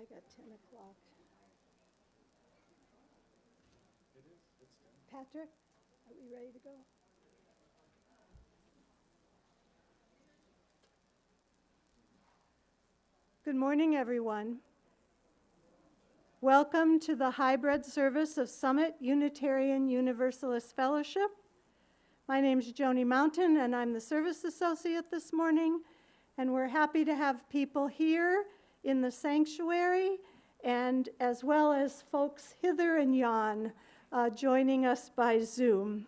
I got 10 o'clock. It is. It's 10. Patrick, are we ready to go? Good morning, everyone. Welcome to the hybrid service of Summit Unitarian Universalist Fellowship. My name is Joani Mountain, and I'm the service associate this morning, and we're happy to have people here in the sanctuary, and as well as folks hither and yon joining us by Zoom.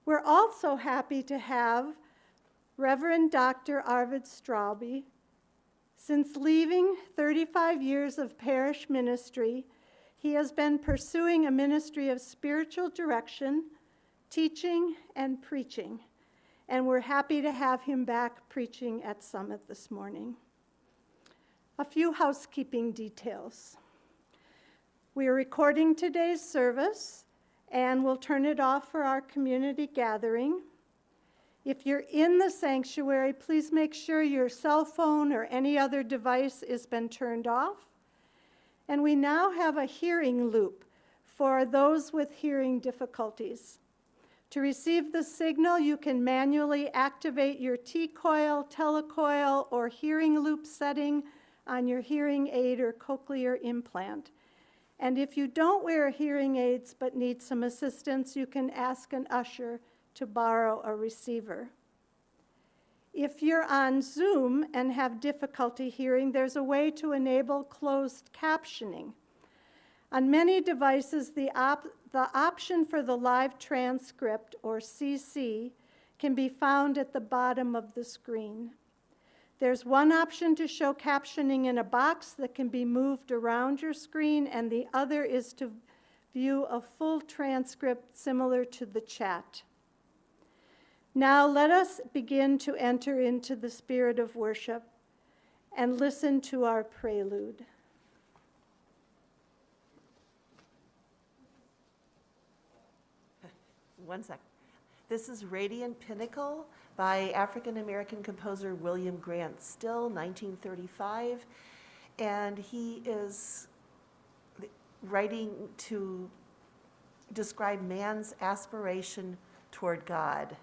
We're also happy to have Reverend Dr. Arvid Straube. Since leaving 35 years of parish ministry, he has been pursuing a ministry of spiritual direction, teaching, and preaching. And we're happy to have him back preaching at Summit this morning. A few housekeeping details. We are recording today's service, and we'll turn it off for our community gathering. If you're in the sanctuary, please make sure your cell phone or any other device has been turned off. And we now have a hearing loop for those with hearing difficulties. To receive the signal, you can manually activate your T-coil, telecoil, or hearing loop setting on your hearing aid or cochlear implant. And if you don't wear hearing aids but need some assistance, you can ask an usher to borrow a receiver. If you're on Zoom and have difficulty hearing, there's a way to enable closed captioning. On many devices, the option for the live transcript, or CC, can be found at the bottom of the screen. There's one option to show captioning in a box that can be moved around your screen, and the other is to view a full transcript similar to the chat. Now let us begin to enter into the spirit of worship and listen to our prelude. One sec. This is Radiant Pinnacle by African-American composer William Grant Still, 1935. And he is writing to describe man's aspiration toward God.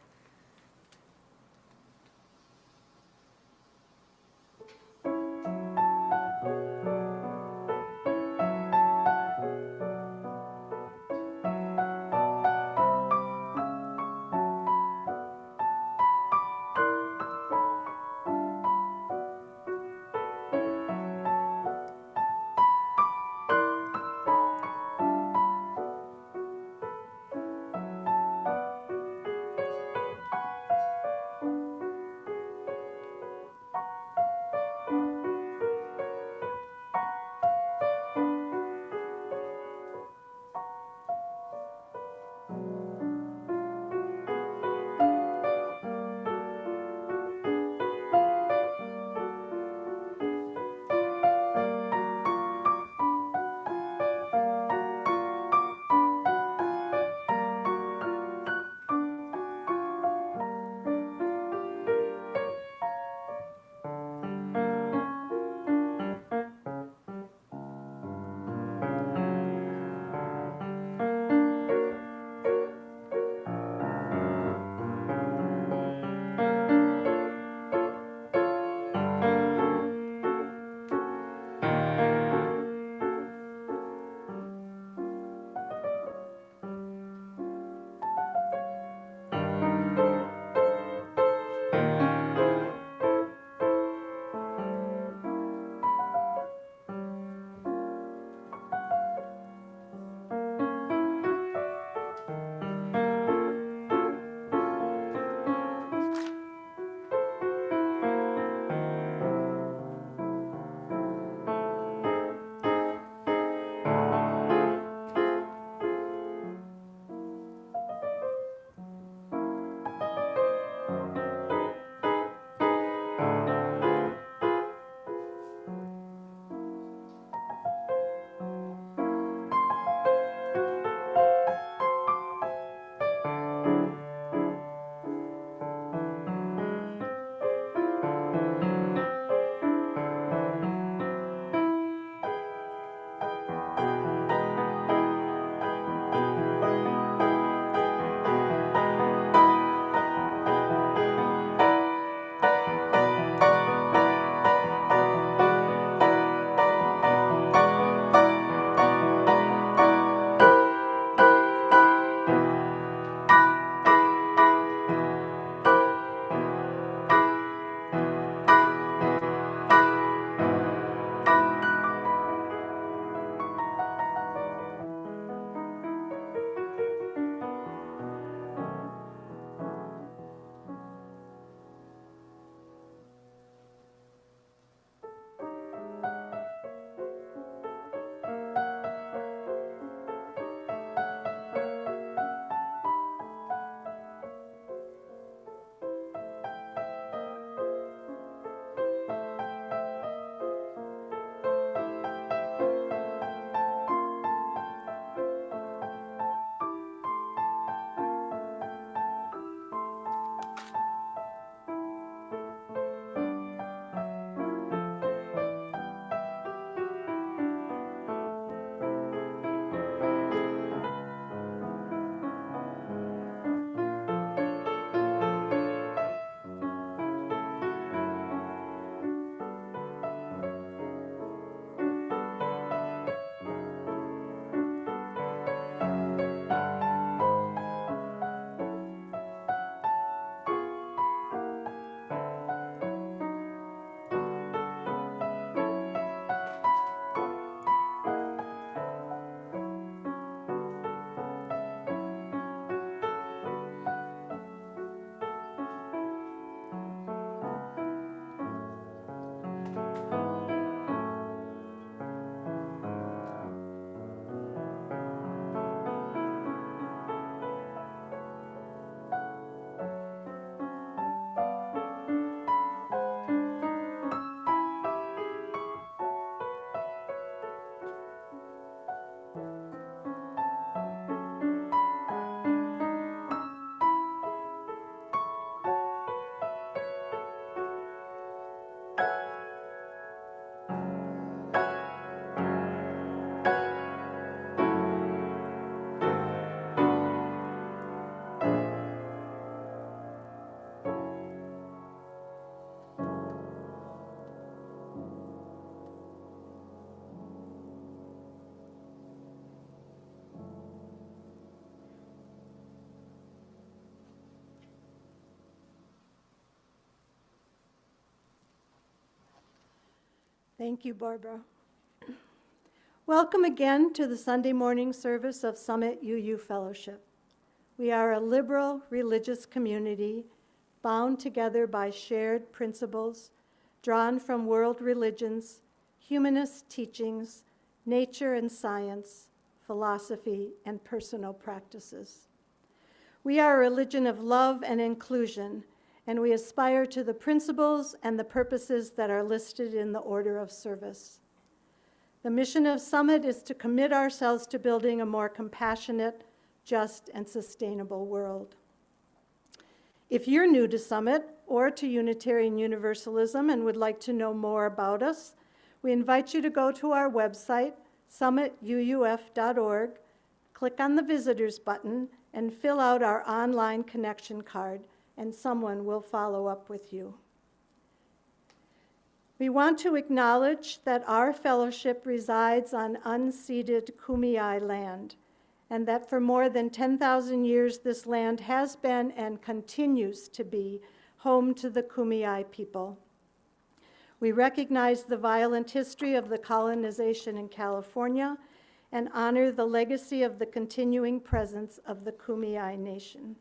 Thank you, Barbara. Welcome again to the Sunday morning service of Summit UU Fellowship. We are a liberal religious community bound together by shared principles drawn from world religions, humanist teachings, nature and science, philosophy, and personal practices. We are a religion of love and inclusion, and we aspire to the principles and the purposes that are listed in the order of service. The mission of Summit is to commit ourselves to building a more compassionate, just, and sustainable world. If you're new to Summit or to Unitarian Universalism and would like to know more about us, we invite you to go to our website, summituuf.org, click on the Visitors button, and fill out our online connection card, and someone will follow up with you. We want to acknowledge that our fellowship resides on unceded Kumeyaay land, and that for more than 10,000 years this land has been and continues to be home to the Kumeyaay people. We recognize the violent history of the colonization in California and honor the legacy of the continuing presence of the Kumeyaay Nation.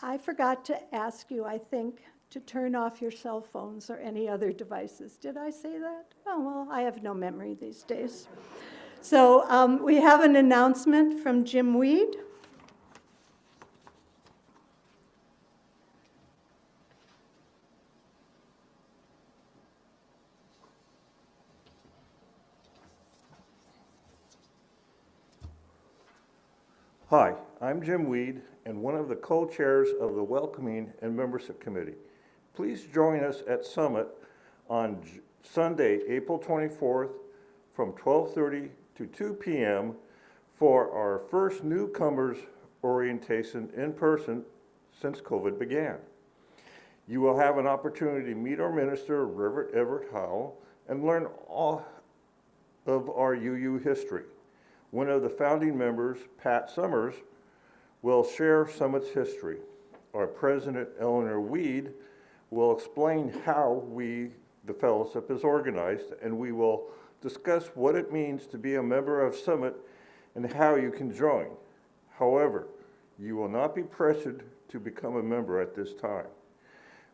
I forgot to ask you, I think, to turn off your cell phones or any other devices. Did I say that? Oh, well, I have no memory these days. So we have an announcement from Jim Weed. Hi, I'm Jim Weed and one of the co-chairs of the Welcoming and Membership Committee. Please join us at Summit on Sunday, April 24th from 12:30 to 2 p.m. for our first newcomers orientation in person since COVID began. You will have an opportunity to meet our minister, Reverend Everett Howell, and learn all of our UU history. One of the founding members, Pat Summers, will share Summit's history. Our president, Eleanor Weed, will explain how the fellowship is organized, and we will discuss what it means to be a member of Summit and how you can join. However, you will not be pressured to become a member at this time.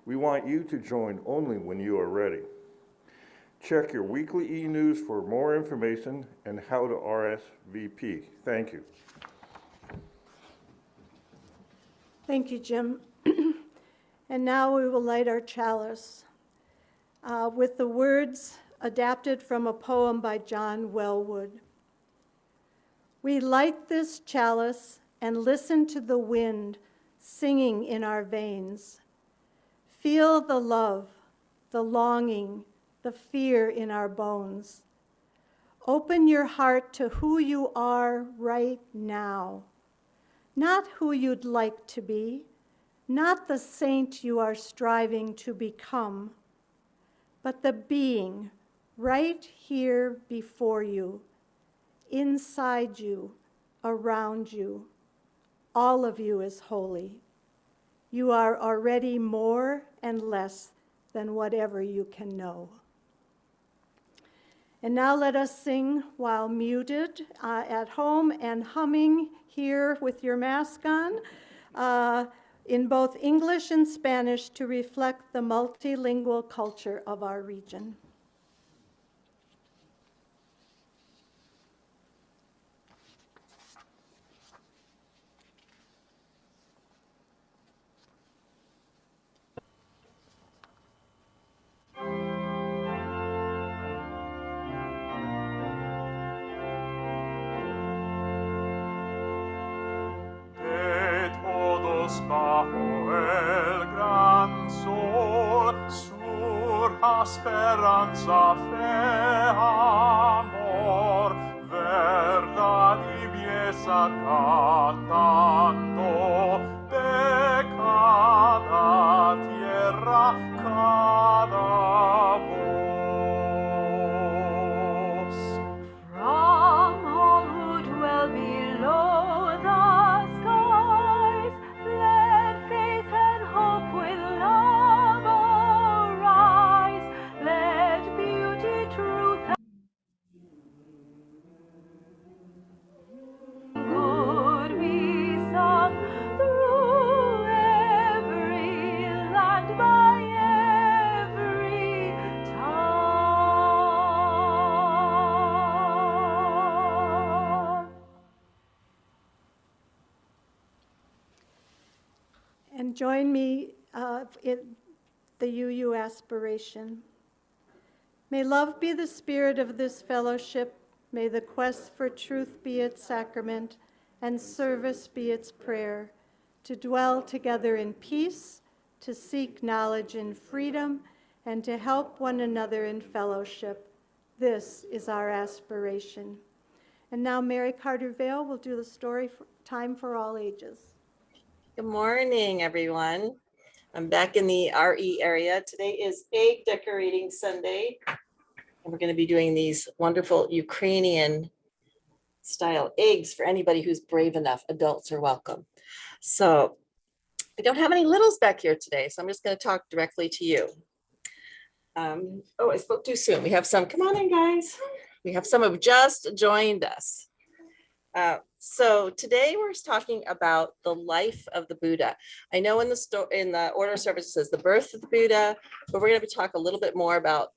We want you to join only when you are ready. Check your weekly e-news for more information and how to RSVP. Thank you. Thank you, Jim. And now we will light our chalice with the words adapted from a poem by John Wellwood. We light this chalice and listen to the wind singing in our veins. Feel the love, the longing, the fear in our bones. Open your heart to who you are right now. Not who you'd like to be, not the saint you are striving to become, but the being right here before you, inside you, around you. All of you is holy. You are already more and less than whatever you can know. And now let us sing while muted at home and humming here with your mask on in both English and Spanish to reflect the multilingual culture of our region. Bajo el gran sol, surja esperanza, fe, amor, verdad y belleza cantando de cada tierra, cada voz. From all who dwell below the skies, let faith and hope with love and join me in the UU aspiration. May love be the spirit of this fellowship. May the quest for truth be its sacrament and service be its prayer, to dwell together in peace, to seek knowledge in freedom, and to help one another in fellowship. This is our aspiration. And now Mary Carter Vale will do the story Time for All Ages. Good morning, everyone. I'm back in the RE area. Today is Egg Decorating Sunday, and we're going to be doing these wonderful Ukrainian style eggs for anybody who's brave enough. Adults are welcome. So we don't have any littles back here today, so I'm just going to talk directly to you. Oh, I spoke too soon. We have some, come on in, guys. We have some who've just joined us. So today we're talking about the life of the Buddha. I know in the order of service it says the birth of the Buddha, but we're going to talk a little bit more about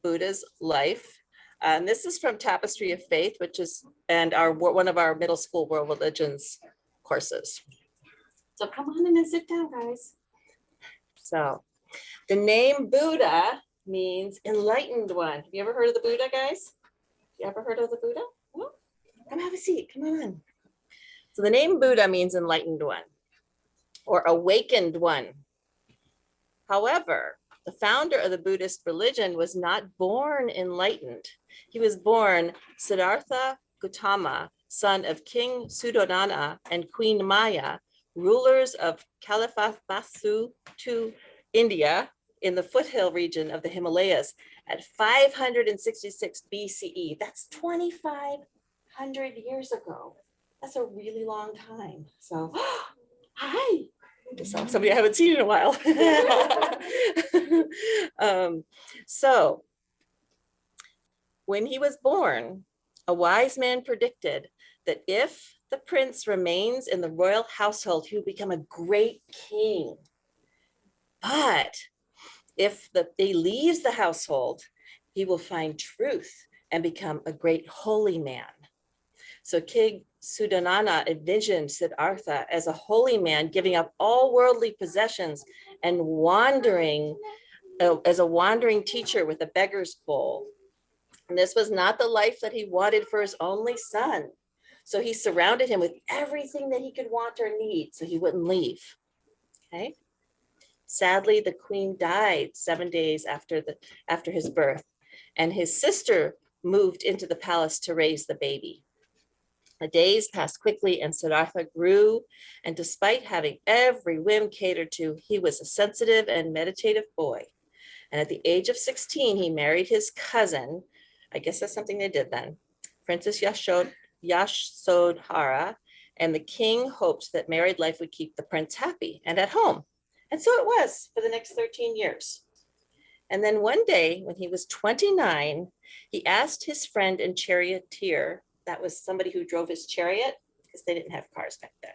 Buddha's life. And this is from Tapestry of Faith, which is one of our middle school world religions courses. So come on in and sit down, guys. So the name Buddha means enlightened one. Have you ever heard of the Buddha, guys? You ever heard of the Buddha? No? Come have a seat, come on. So the name Buddha means enlightened one or awakened one. However, the founder of the Buddhist religion was not born enlightened. He was born Siddhartha Gautama, son of King Suddhodana and Queen Maya, rulers of Caliphate Basu to India in the foothill region of the Himalayas at 566 BCE. That's 2,500 years ago. That's a really long time. So, hi. Somebody I haven't seen in a while. So, when he was born, a wise man predicted that if the prince remains in the royal household, he will become a great king. But if he leaves the household, he will find truth and become a great holy man. So King Suddhodana envisioned Siddhartha as a holy man, giving up all worldly possessions and wandering as a wandering teacher with a beggar's bowl. And this was not the life that he wanted for his only son. So he surrounded him with everything that he could want or need so he wouldn't leave. Okay. Sadly, the queen died 7 days after his birth, and his sister moved into the palace to raise the baby. The days passed quickly and Siddhartha grew, and despite having every whim catered to, he was a sensitive and meditative boy. And at the age of 16, he married his cousin. I guess that's something they did then, Princess Yasodhara, and the king hoped that married life would keep the prince happy and at home. And so it was for the next 13 years. And then one day when he was 29, he asked his friend and charioteer, that was somebody who drove his chariot because they didn't have cars back then.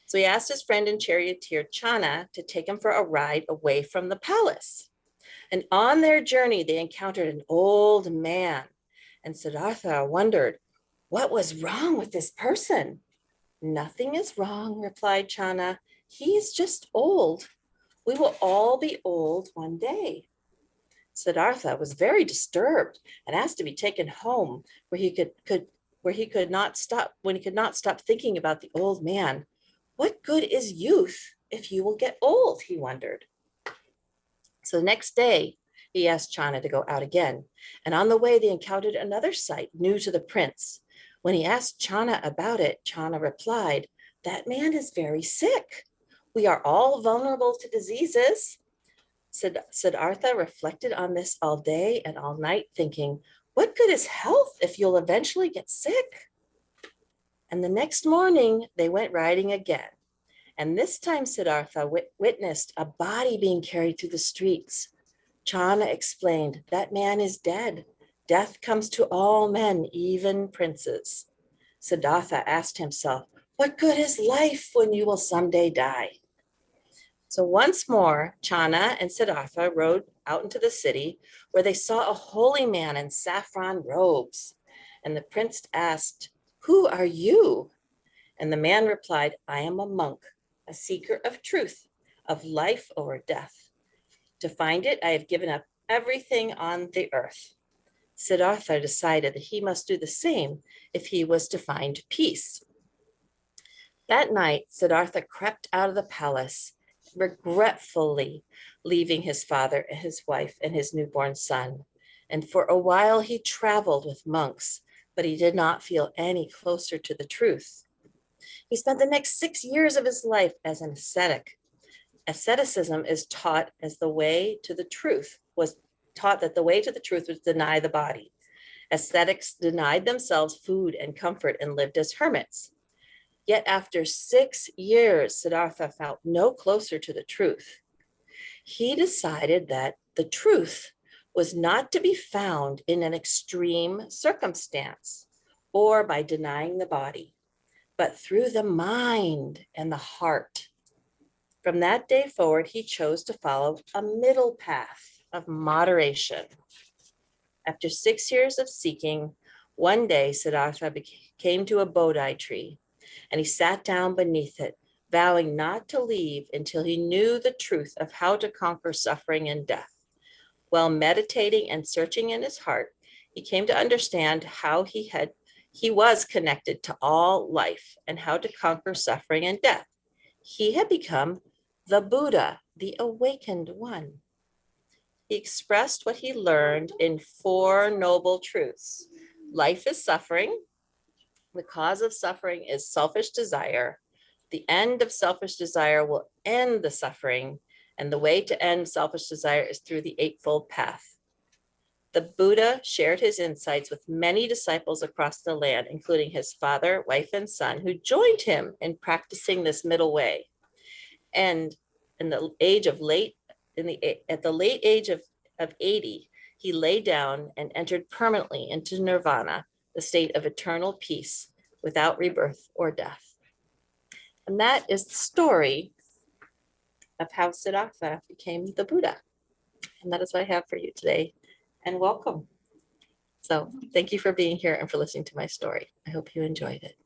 So he asked his friend and charioteer Chana to take him for a ride away from the palace. And on their journey, they encountered an old man. And Siddhartha wondered, what was wrong with this person? Nothing is wrong, replied Chana. He's just old. We will all be old one day. Siddhartha was very disturbed and asked to be taken home where he could not stop thinking about the old man. What good is youth if you will get old, he wondered. So the next day, he asked Chana to go out again. And on the way, they encountered another sight new to the prince. When he asked Chana about it, Chana replied, that man is very sick. We are all vulnerable to diseases. Siddhartha reflected on this all day and all night, thinking, what good is health if you'll eventually get sick? And the next morning, they went riding again. And this time, Siddhartha witnessed a body being carried through the streets. Chana explained, that man is dead. Death comes to all men, even princes. Siddhartha asked himself, what good is life when you will someday die? So once more, Chana and Siddhartha rode out into the city where they saw a holy man in saffron robes. And the prince asked, who are you? And the man replied, I am a monk a seeker of truth, of life over death. To find it, I have given up everything on the earth. Siddhartha decided that he must do the same if he was to find peace. That night, Siddhartha crept out of the palace, regretfully leaving his father and his wife and his newborn son. And for a while he traveled with monks, but he did not feel any closer to the truth. He spent the next 6 years of his life as an ascetic. Asceticism is taught as the way to the truth, was taught that the way to the truth was to deny the body. Ascetics denied themselves food and comfort and lived as hermits. Yet after 6 years, Siddhartha felt no closer to the truth. He decided that the truth was not to be found in an extreme circumstance or by denying the body, but through the mind and the heart. From that day forward, he chose to follow a middle path of moderation. After 6 years of seeking, one day Siddhartha came to a Bodhi tree, and he sat down beneath it, vowing not to leave until he knew the truth of how to conquer suffering and death. While meditating and searching in his heart, he came to understand how he was connected to all life and how to conquer suffering and death. He had become the Buddha, the awakened one. He expressed what he learned in 4 noble truths. Life is suffering. The cause of suffering is selfish desire. The end of selfish desire will end the suffering, and the way to end selfish desire is through the Eightfold Path. The Buddha shared his insights with many disciples across the land, including his father, wife, and son, who joined him in practicing this middle way. And at the late age of 80, he lay down and entered permanently into nirvana, the state of eternal peace without rebirth or death. And that is the story of how Siddhartha became the Buddha. And that is what I have for you today. And welcome. So thank you for being here and for listening to my story. I hope you enjoyed it.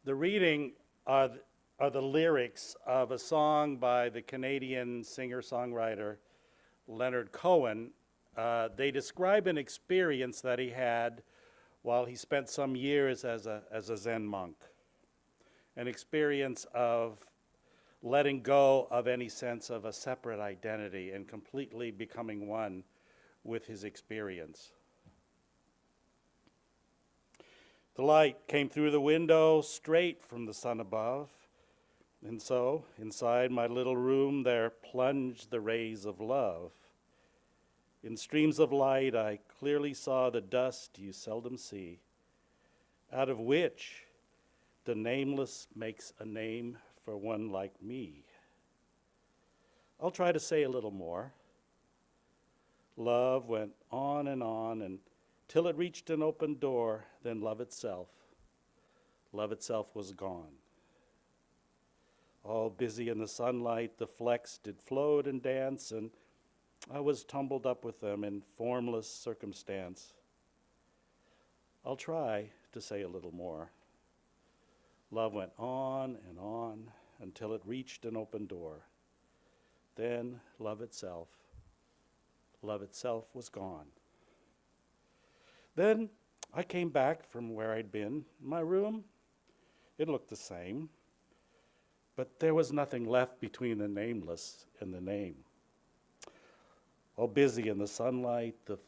The reading are the lyrics of a song by the Canadian singer-songwriter Leonard Cohen. They describe an experience that he had while he spent some years as a Zen monk, an experience of letting go of any sense of a separate identity and completely becoming one with his experience. The light came through the window straight from the sun above, and so inside my little room there plunged the rays of love. In streams of light I clearly saw the dust you seldom see, out of which the nameless makes a name for one like me. I'll try to say a little more. Love went on and till it reached an open door, then love itself was gone. All busy in the sunlight, the flecks did float and dance, and I was tumbled up with them in formless circumstance. I'll try to say a little more. Love went on until it reached an open door. Then love itself was gone. Then I came back from where I'd been. My room, it looked the same, but there was nothing left between the nameless and the name. All busy in the sunlight, the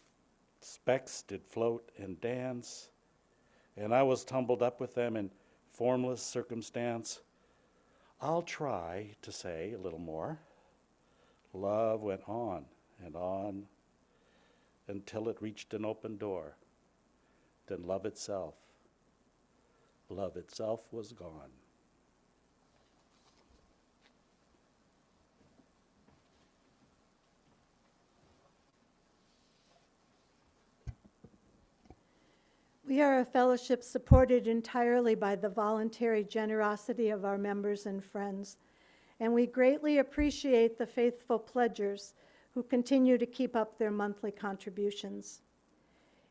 specks did float and dance, and I was tumbled up with them in formless circumstance. I'll try to say a little more. Love went on until it reached an open door. Then love itself was gone. We are a fellowship supported entirely by the voluntary generosity of our members and friends, and we greatly appreciate the faithful pledgers who continue to keep up their monthly contributions.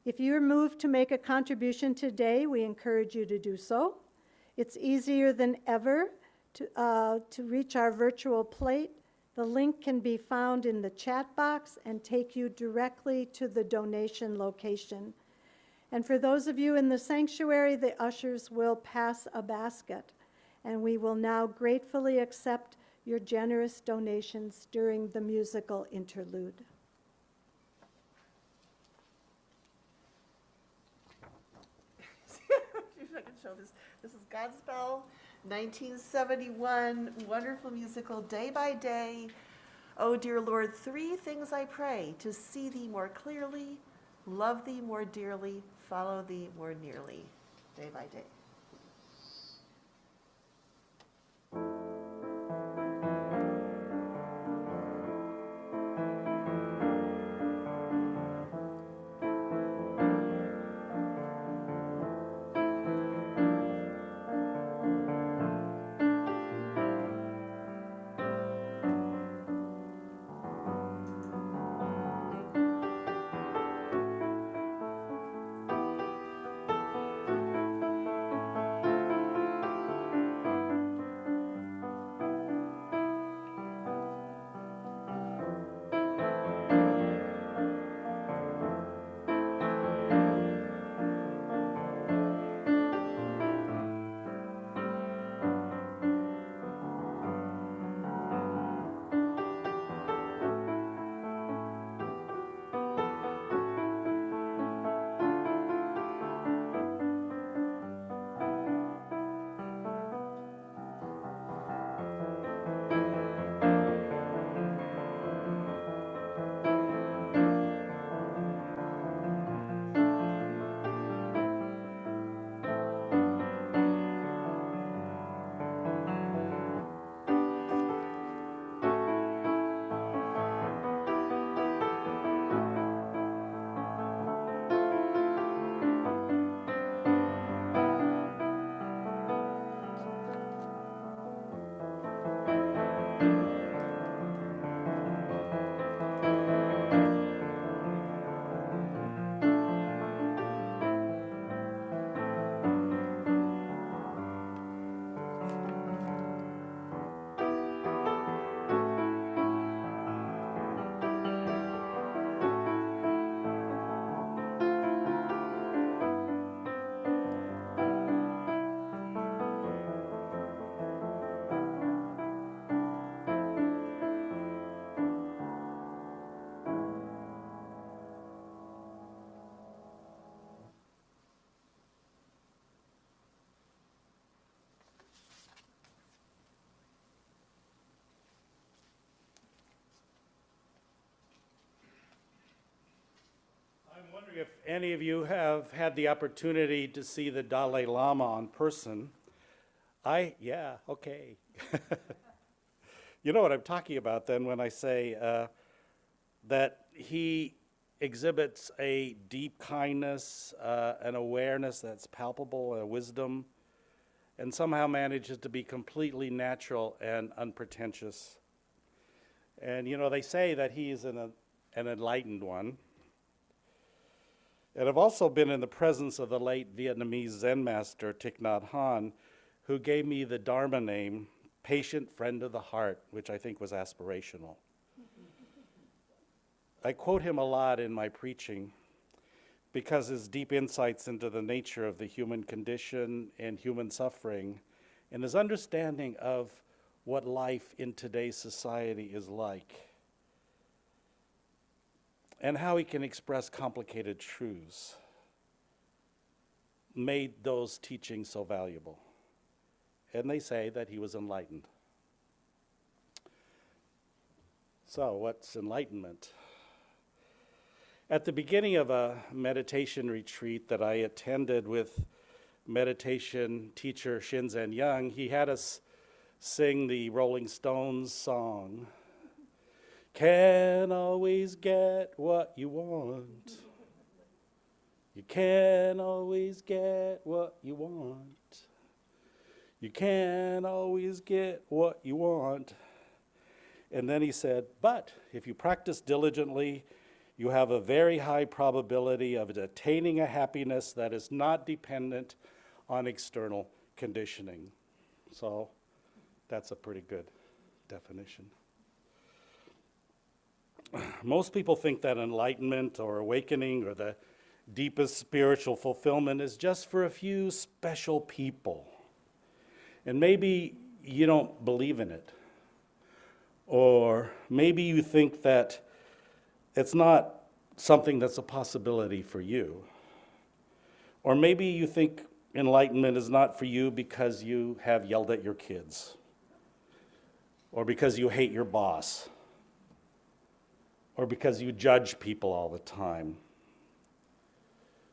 If you are moved to make a contribution today, we encourage you to do so. It's easier than ever to reach our virtual plate. The link can be found in the chat box and take you directly to the donation location. And for those of you in the sanctuary, the ushers will pass a basket, and we will now gratefully accept your generous donations during the musical interlude. If I can show this. This is Godspell, 1971, wonderful musical, Day by Day. Oh, dear Lord, three things I pray: to see thee more clearly, love thee more dearly, follow thee more nearly. Day by Day. I'm wondering if any of you have had the opportunity to see the Dalai Lama in person. Yeah, okay. You know what I'm talking about then when I say that he exhibits a deep kindness, an awareness that's palpable, a wisdom, and somehow manages to be completely natural and unpretentious. And you know, they say that he's an enlightened one. And I've also been in the presence of the late Vietnamese Zen master Thich Nhat Hanh, who gave me the Dharma name, Patient Friend of the Heart, which I think was aspirational. I quote him a lot in my preaching because his deep insights into the nature of the human condition and human suffering, and his understanding of what life in today's society is like, and how he can express complicated truths, made those teachings so valuable. And they say that he was enlightened. So, what's enlightenment? At the beginning of a meditation retreat that I attended with meditation teacher Shinzen Young, he had us sing the Rolling Stones song, "Can't always get what you want. You can't always get what you want. You can't always get what you want." And then he said, "But if you practice diligently, you have a very high probability of attaining a happiness that is not dependent on external conditioning." So that's a pretty good definition. Most people think that enlightenment or awakening or the deepest spiritual fulfillment is just for a few special people. And maybe you don't believe in it. Or maybe you think that it's not something that's a possibility for you. Or maybe you think enlightenment is not for you because you have yelled at your kids, or because you hate your boss, or because you judge people all the time,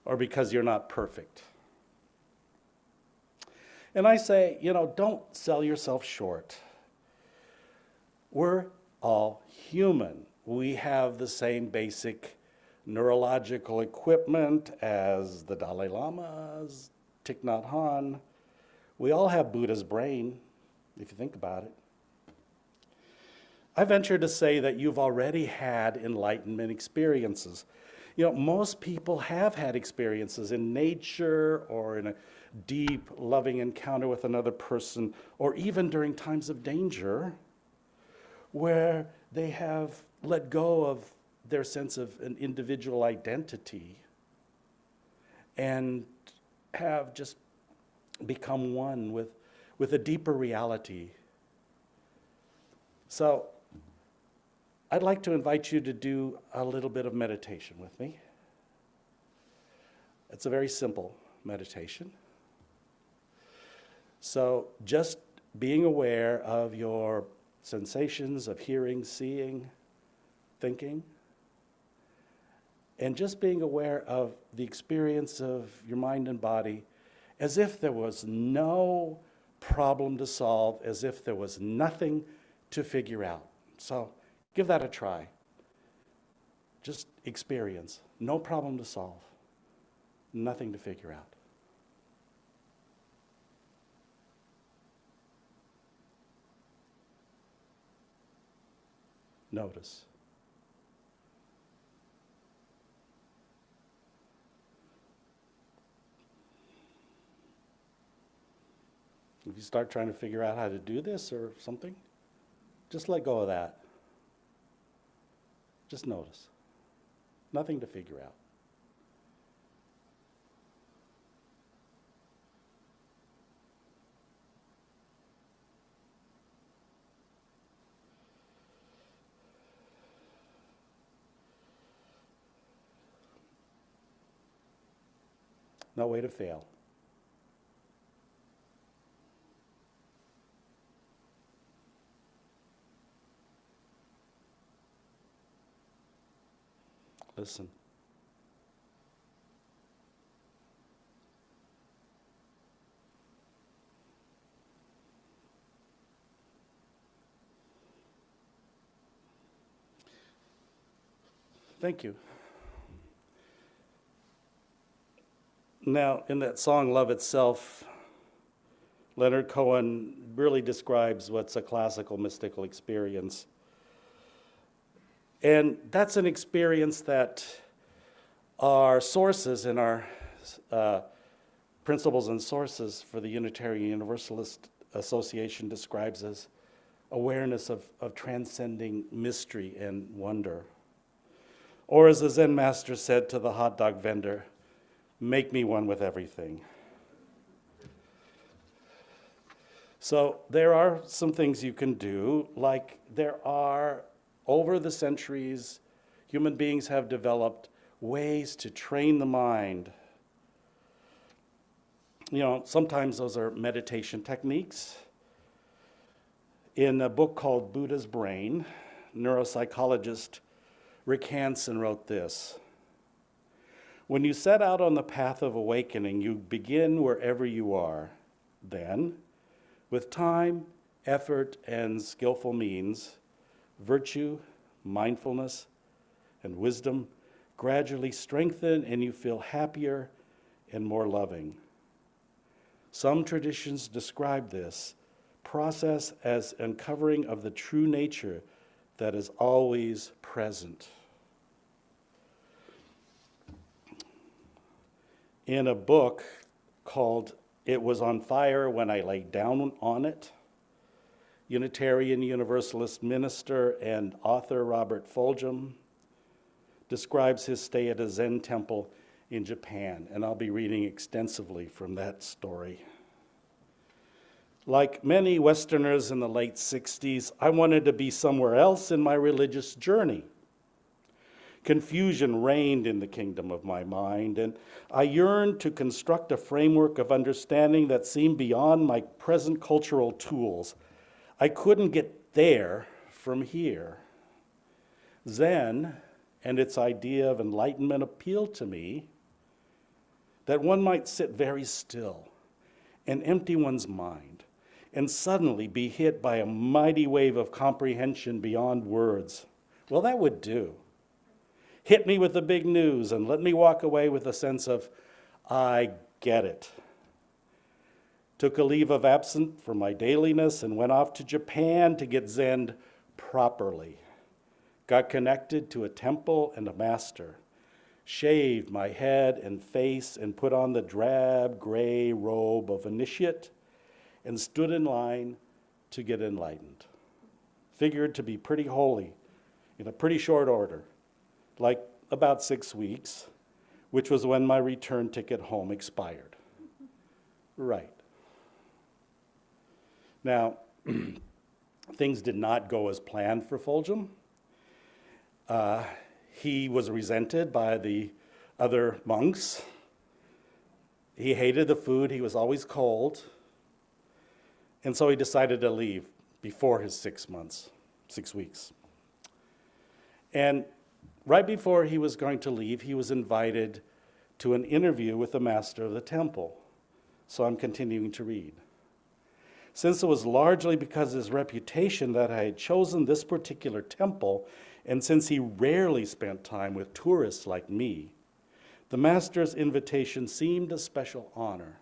or because you're not perfect. And I say, don't sell yourself short. We're all human. We have the same basic neurological equipment as the Dalai Lama, as Thich Nhat Hanh. We all have Buddha's brain, if you think about it. I venture to say that you've already had enlightenment experiences. Most people have had experiences in nature or in a deep, loving encounter with another person, or even during times of danger, where they have let go of their sense of an individual identity and have just become one with a deeper reality. So I'd like to invite you to do a little bit of meditation with me. It's a very simple meditation. So just being aware of your sensations of hearing, seeing, thinking, and just being aware of the experience of your mind and body as if there was no problem to solve, as if there was nothing to figure out. So give that a try. Just experience. No problem to solve. Nothing to figure out. Notice. If you start trying to figure out how to do this or something, just let go of that. Just notice. Nothing to figure out. No way to fail. Listen. Thank you. Now, in that song, Love Itself, Leonard Cohen really describes what's a classical mystical experience. And that's an experience that our sources in our principles and sources for the Unitarian Universalist Association describes as awareness of transcending mystery and wonder. Or as the Zen master said to the hot dog vendor, make me one with everything. So there are some things you can do, like there are, over the centuries, human beings have developed ways to train the mind. You know, sometimes those are meditation techniques. In a book called Buddha's Brain, neuropsychologist Rick Hansen wrote this: when you set out on the path of awakening, you begin wherever you are. Then, with time, effort, and skillful means, virtue, mindfulness, and wisdom gradually strengthen, and you feel happier and more loving. Some traditions describe this process as uncovering of the true nature that is always present. In a book called It Was on Fire When I Lay Down on It, Unitarian Universalist minister and author Robert Fulghum describes his stay at a Zen temple in Japan, and I'll be reading extensively from that story. Like many Westerners in the late 60s, I wanted to be somewhere else in my religious journey. Confusion reigned in the kingdom of my mind, and I yearned to construct a framework of understanding that seemed beyond my present cultural tools. I couldn't get there from here. Zen and its idea of enlightenment appealed to me, that one might sit very still and empty one's mind, and suddenly be hit by a mighty wave of comprehension beyond words. Well, that would do. Hit me with the big news and let me walk away with a sense of, I get it. Took a leave of absence from my dailiness and went off to Japan to get Zen'd properly. Got connected to a temple and a master. Shaved my head and face and put on the drab gray robe of initiate and stood in line to get enlightened. Figured to be pretty holy in a pretty short order, like about 6 weeks, which was when my return ticket home expired. Right. Now, things did not go as planned for Fulghum. He was resented by the other monks. He hated the food, he was always cold. And so he decided to leave before his 6 weeks. And right before he was going to leave, he was invited to an interview with the master of the temple. So I'm continuing to read. Since it was largely because of his reputation that I had chosen this particular temple, and since he rarely spent time with tourists like me, the master's invitation seemed a special honor.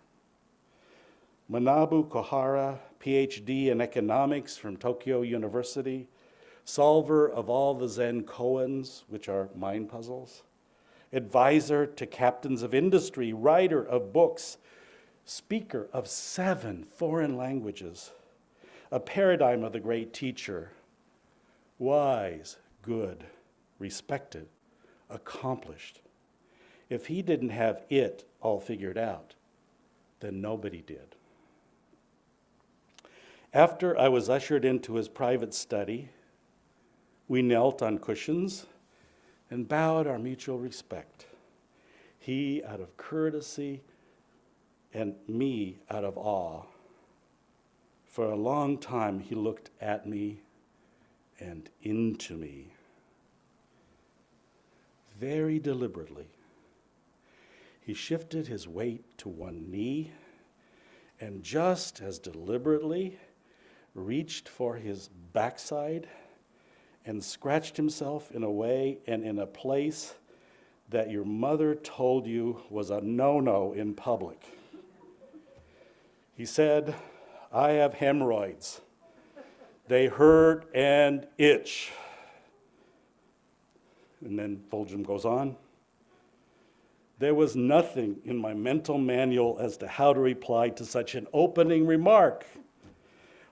Manabu Kohara, PhD in economics from Tokyo University, solver of all the Zen koans, which are mind puzzles, advisor to captains of industry, writer of books, speaker of 7 foreign languages, a paradigm of the great teacher, wise, good, respected, accomplished. If he didn't have it all figured out, then nobody did. After I was ushered into his private study, we knelt on cushions and bowed our mutual respect. He out of courtesy and me out of awe. For a long time, he looked at me and into me. Very deliberately, he shifted his weight to one knee and just as deliberately reached for his backside and scratched himself in a way and in a place that your mother told you was a no-no in public. He said, "I have hemorrhoids. They hurt and itch." And then Fulgham goes on, "There was nothing in my mental manual as to how to reply to such an opening remark.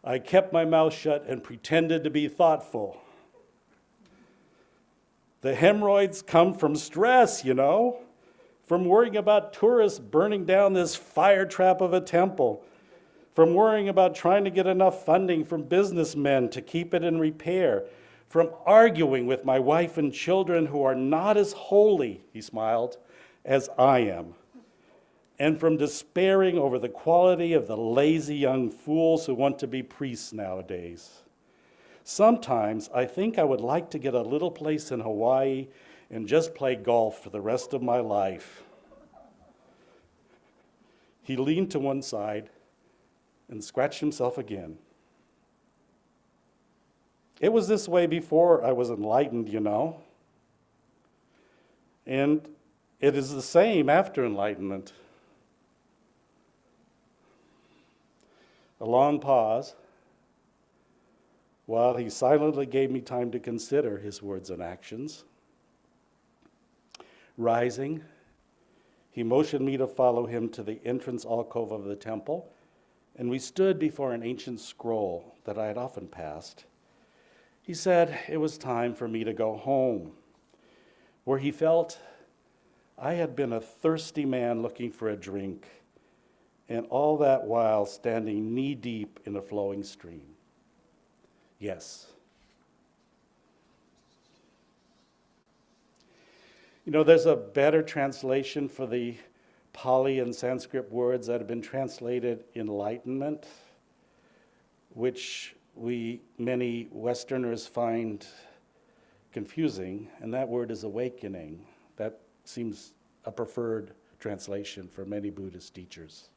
I kept my mouth shut and pretended to be thoughtful. The hemorrhoids come from stress, you know, from worrying about tourists burning down this fire trap of a temple, from worrying about trying to get enough funding from businessmen to keep it in repair, from arguing with my wife and children who are not as holy," he smiled, "as I am, and from despairing over the quality of the lazy young fools who want to be priests nowadays. Sometimes I think I would like to get a little place in Hawaii and just play golf for the rest of my life." He leaned to one side and scratched himself again. It was this way before I was enlightened, you know. And it is the same after enlightenment. A long pause, while he silently gave me time to consider his words and actions. Rising, he motioned me to follow him to the entrance alcove of the temple, and we stood before an ancient scroll that I had often passed. He said it was time for me to go home, where he felt I had been a thirsty man looking for a drink, and all that while standing knee-deep in a flowing stream. Yes. You know, there's a better translation for the Pali and Sanskrit words that have been translated enlightenment, which many Westerners find confusing, and that word is awakening. That seems a preferred translation for many Buddhist teachers.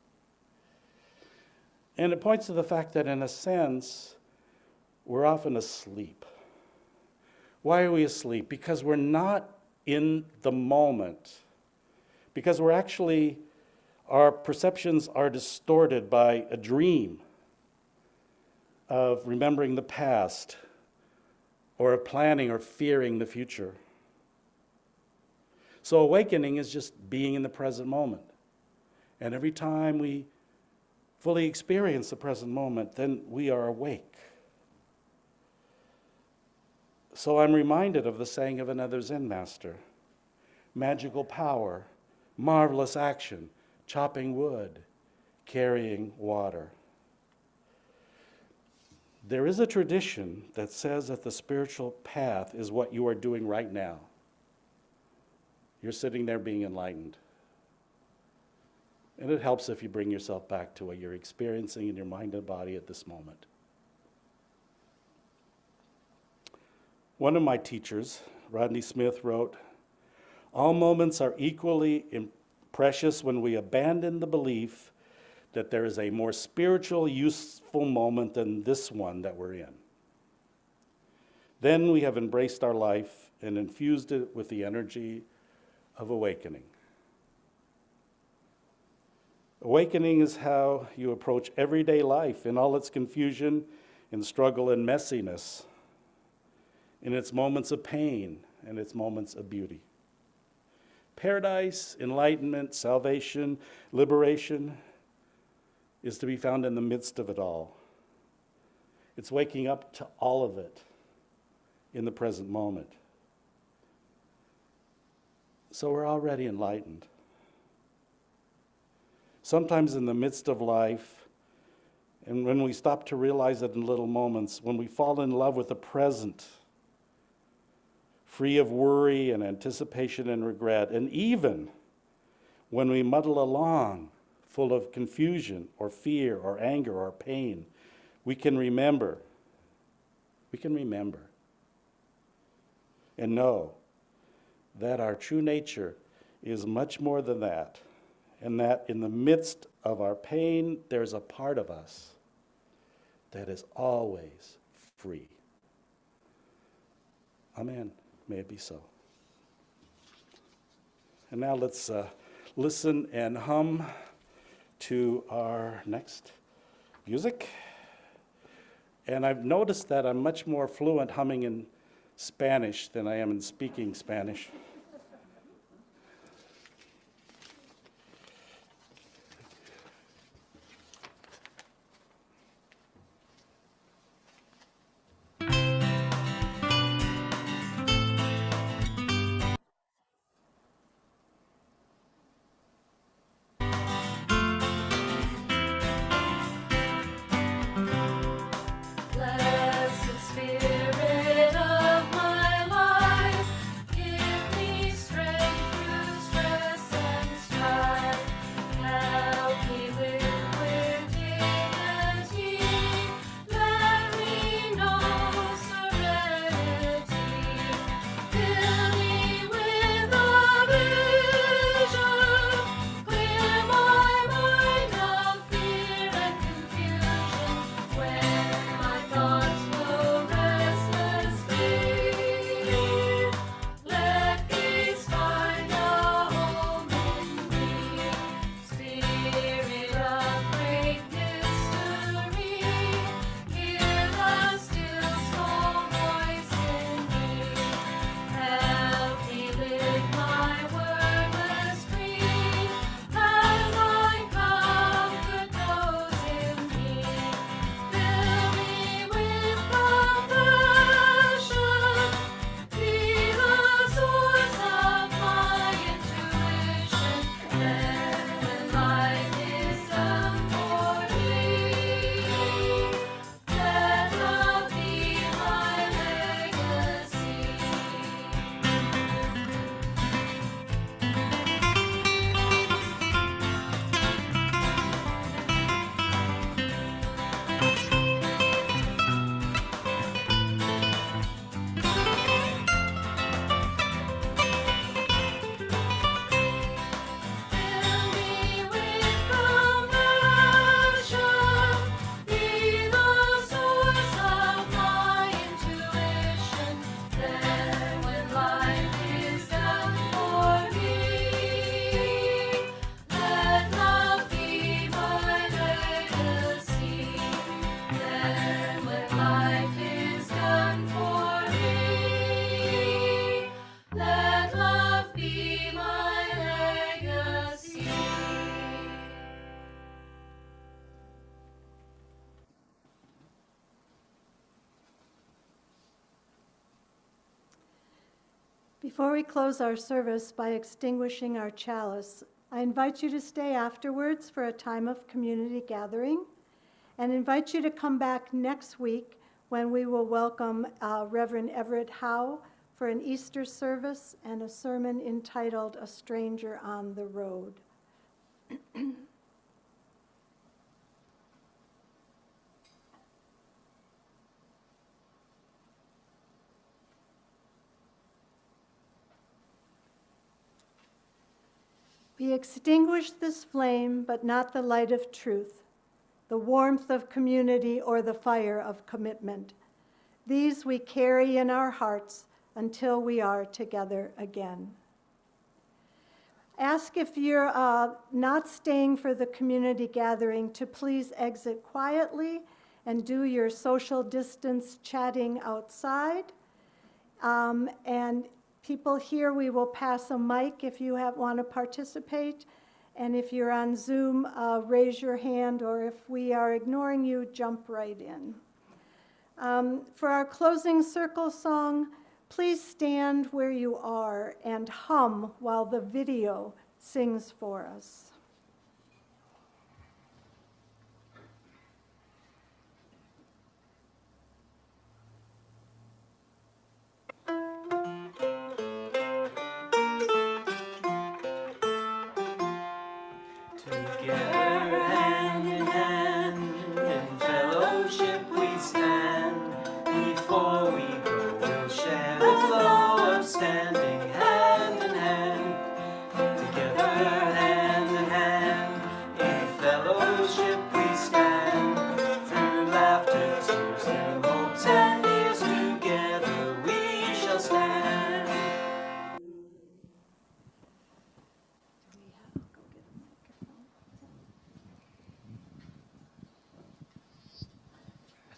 And it points to the fact that in a sense, we're often asleep. Why are we asleep? Because we're not in the moment. Because our perceptions are distorted by a dream of remembering the past, or of planning or fearing the future. So awakening is just being in the present moment. And every time we fully experience the present moment, then we are awake. So I'm reminded of the saying of another Zen master: magical power, marvelous action, chopping wood, carrying water. There is a tradition that says that the spiritual path is what you are doing right now. You're sitting there being enlightened. And it helps if you bring yourself back to what you're experiencing in your mind and body at this moment. One of my teachers, Rodney Smith, wrote, "All moments are equally precious when we abandon the belief that there is a more spiritual, useful moment than this one that we're in. Then we have embraced our life and infused it with the energy of awakening." Awakening is how you approach everyday life in all its confusion and struggle and messiness, in its moments of pain and its moments of beauty. Paradise, enlightenment, salvation, liberation is to be found in the midst of it all. It's waking up to all of it in the present moment. So we're already enlightened. Sometimes in the midst of life, and when we stop to realize it in little moments, when we fall in love with the present, free of worry and anticipation and regret, and even when we muddle along full of confusion or fear or anger or pain, we can remember and know that our true nature is much more than that, and that in the midst of our pain, there's a part of us that is always free. Amen. May it be so. And now let's listen and hum to our next music. And I've noticed that I'm much more fluent humming in Spanish than I am in speaking Spanish. Blessed Spirit of my life, give me strength through stress and strife. Help me live with dignity. Let me know serenity. Fill me with a vision. Clear my mind of fear and confusion. When my thoughts flow restlessly, let peace find a home in me. Spirit of great mystery, hear the still small voice in me. Help me live my wordless creed as I comfort those in need. Fill me with compassion, be the source of my intuition. Then when life is done for me, let love be my legacy. Fill me with compassion, be the source of my intuition. Then when life is done for me, let love be my legacy. Then when life is done for me, let love be my legacy. Before we close our service by extinguishing our chalice, I invite you to stay afterwards for a time of community gathering and invite you to come back next week when we will welcome Reverend Everett Howe for an Easter service and a sermon entitled A Stranger on the Road. We extinguish this flame, but not the light of truth, the warmth of community or the fire of commitment. These we carry in our hearts until we are together again. Ask if you're not staying for the community gathering to please exit quietly and do your social distance chatting outside. And people here, we will pass a mic if you want to participate. And if you're on Zoom, raise your hand, or if we are ignoring you, jump right in. For our closing circle song, please stand where you are and hum while the video sings for us. Together, hand in hand, in fellowship we stand. Before we go, we'll share the glow of standing hand in hand. Together, hand in hand, in fellowship we stand. Through laughter, tears, through hopes and fears, together we shall stand.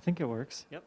think it works. Yep.